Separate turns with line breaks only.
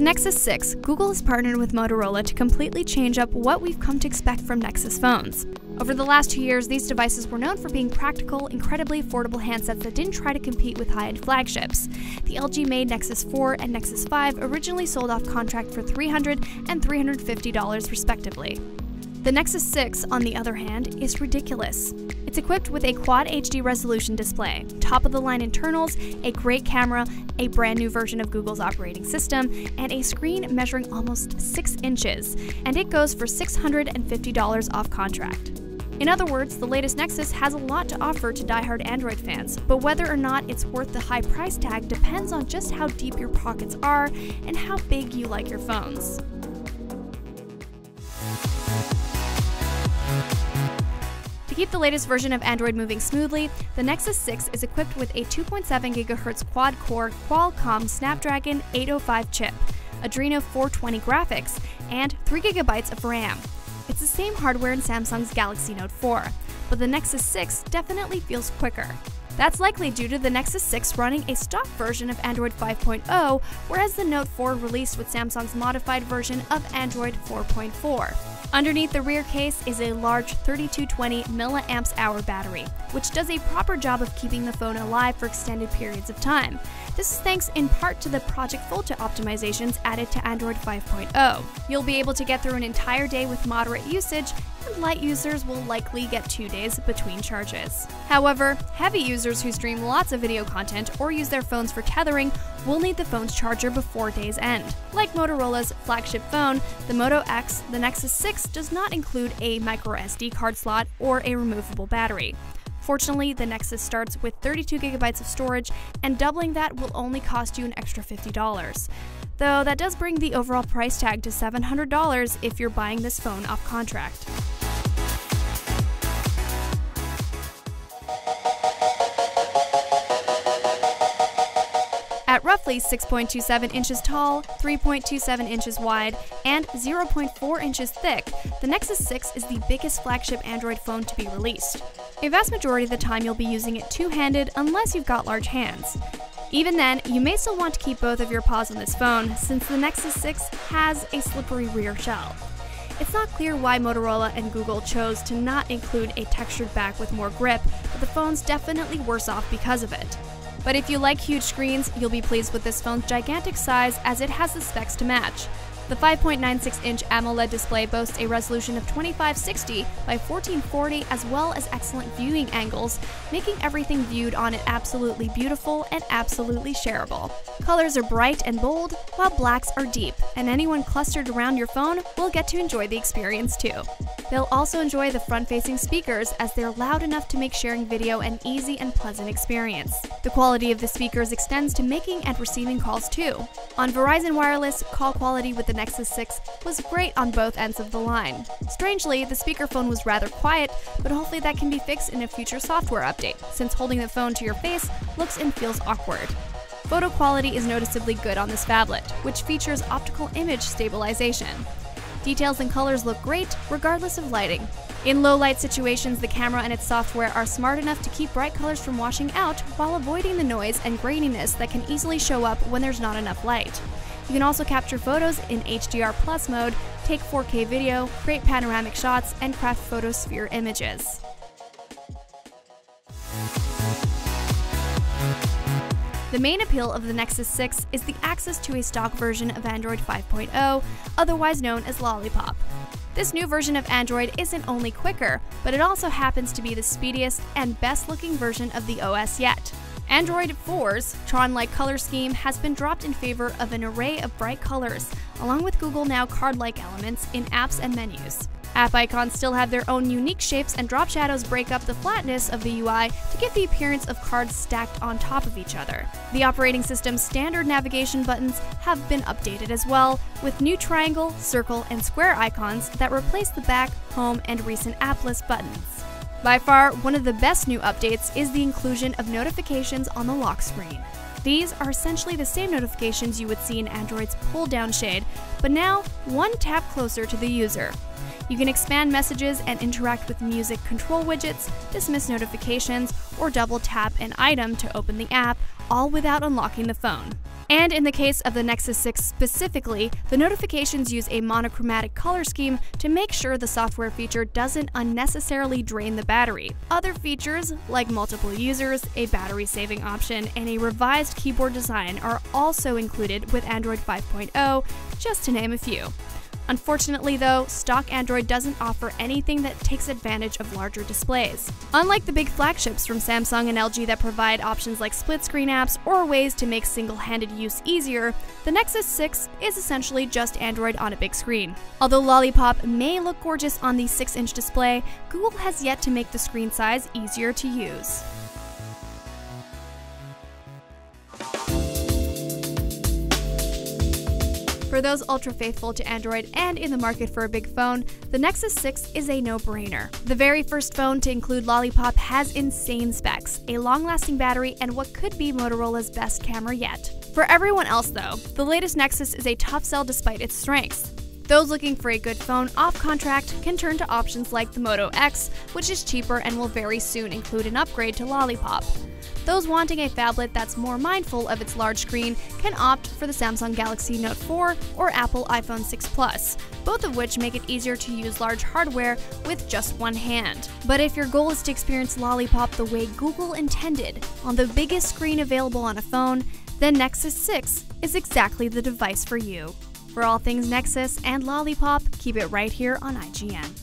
With the Nexus 6, Google has partnered with Motorola to completely change up what we've come to expect from Nexus phones. Over the last 2 years, these devices were known for being practical, incredibly affordable handsets that didn't try to compete with high-end flagships. The LG-made Nexus 4 and Nexus 5 originally sold off contract for $300 and $350 respectively. The Nexus 6, on the other hand, is ridiculous. It's equipped with a Quad HD resolution display, top-of-the-line internals, a great camera, a brand new version of Google's operating system, and a screen measuring almost 6 inches, and it goes for $650 off contract. In other words, the latest Nexus has a lot to offer to die-hard Android fans, but whether or not it's worth the high price tag depends on just how deep your pockets are and how big you like your phones. To keep the latest version of Android moving smoothly, the Nexus 6 is equipped with a 2.7 GHz quad-core Qualcomm Snapdragon 805 chip, Adreno 420 graphics, and 3 GB of RAM. It's the same hardware in Samsung's Galaxy Note 4, but the Nexus 6 definitely feels quicker. That's likely due to the Nexus 6 running a stock version of Android 5.0, whereas the Note 4 released with Samsung's modified version of Android 4.4. Underneath the rear case is a large 3220 mAh battery, which does a proper job of keeping the phone alive for extended periods of time. This is thanks in part to the Project Volta optimizations added to Android 5.0. You'll be able to get through an entire day with moderate usage, and light users will likely get 2 days between charges. However, heavy users who stream lots of video content or use their phones for tethering will need the phone's charger before day's end. Like Motorola's flagship phone, the Moto X, the Nexus 6 does not include a microSD card slot or a removable battery. Fortunately, the Nexus starts with 32 GB of storage, and doubling that will only cost you an extra $50. Though that does bring the overall price tag to $700 if you're buying this phone off contract. At roughly 6.27 inches tall, 3.27 inches wide, and 0.4 inches thick, the Nexus 6 is the biggest flagship Android phone to be released. A vast majority of the time you'll be using it two-handed unless you've got large hands. Even then, you may still want to keep both of your paws on this phone, since the Nexus 6 has a slippery rear shell. It's not clear why Motorola and Google chose to not include a textured back with more grip, but the phone's definitely worse off because of it. But if you like huge screens, you'll be pleased with this phone's gigantic size as it has the specs to match. The 5.96-inch AMOLED display boasts a resolution of 2560 by 1440 as well as excellent viewing angles, making everything viewed on it absolutely beautiful and absolutely shareable. Colors are bright and bold, while blacks are deep, and anyone clustered around your phone will get to enjoy the experience too. They'll also enjoy the front-facing speakers as they're loud enough to make sharing video an easy and pleasant experience. The quality of the speakers extends to making and receiving calls too. On Verizon Wireless, call quality with the Nexus 6 was great on both ends of the line. Strangely, the speakerphone was rather quiet, but hopefully that can be fixed in a future software update, since holding the phone to your face looks and feels awkward. Photo quality is noticeably good on this phablet, which features optical image stabilization. Details and colors look great, regardless of lighting. In low-light situations, the camera and its software are smart enough to keep bright colors from washing out while avoiding the noise and graininess that can easily show up when there's not enough light. You can also capture photos in HDR+ mode, take 4K video, create panoramic shots, and craft photosphere images. The main appeal of the Nexus 6 is the access to a stock version of Android 5.0, otherwise known as LOLLIPOP. This new version of Android isn't only quicker, but it also happens to be the speediest and best-looking version of the OS yet. Android 4's Tron-like color scheme has been dropped in favor of an array of bright colors, along with Google Now card-like elements in apps and menus. App icons still have their own unique shapes, and drop shadows break up the flatness of the UI to give the appearance of cards stacked on top of each other. The operating system's standard navigation buttons have been updated as well, with new triangle, circle, and square icons that replace the back, home, and recent app list buttons. By far, one of the best new updates is the inclusion of notifications on the lock screen. These are essentially the same notifications you would see in Android's pull-down shade, but now one tap closer to the user. You can expand messages and interact with music control widgets, dismiss notifications, or double tap an item to open the app, all without unlocking the phone. And in the case of the Nexus 6 specifically, the notifications use a monochromatic color scheme to make sure the software feature doesn't unnecessarily drain the battery. Other features, like multiple users, a battery saving option, and a revised keyboard design are also included with Android 5.0, just to name a few. Unfortunately though, stock Android doesn't offer anything that takes advantage of larger displays. Unlike the big flagships from Samsung and LG that provide options like split-screen apps or ways to make single-handed use easier, the Nexus 6 is essentially just Android on a big screen. Although LOLLIPOP may look gorgeous on the 6-inch display, Google has yet to make the screen size easier to use. For those ultra-faithful to Android and in the market for a big phone, the Nexus 6 is a no-brainer. The very first phone to include LOLLIPOP has insane specs, a long-lasting battery, and what could be Motorola's best camera yet. For everyone else though, the latest Nexus is a tough sell despite its strengths. Those looking for a good phone off contract can turn to options like the Moto X, which is cheaper and will very soon include an upgrade to LOLLIPOP. Those wanting a phablet that's more mindful of its large screen can opt for the Samsung Galaxy Note 4 or Apple iPhone 6 Plus, both of which make it easier to use large hardware with just one hand. But if your goal is to experience LOLLIPOP the way Google intended, on the biggest screen available on a phone, then Nexus 6 is exactly the device for you. For all things Nexus and LOLLIPOP, keep it right here on IGN.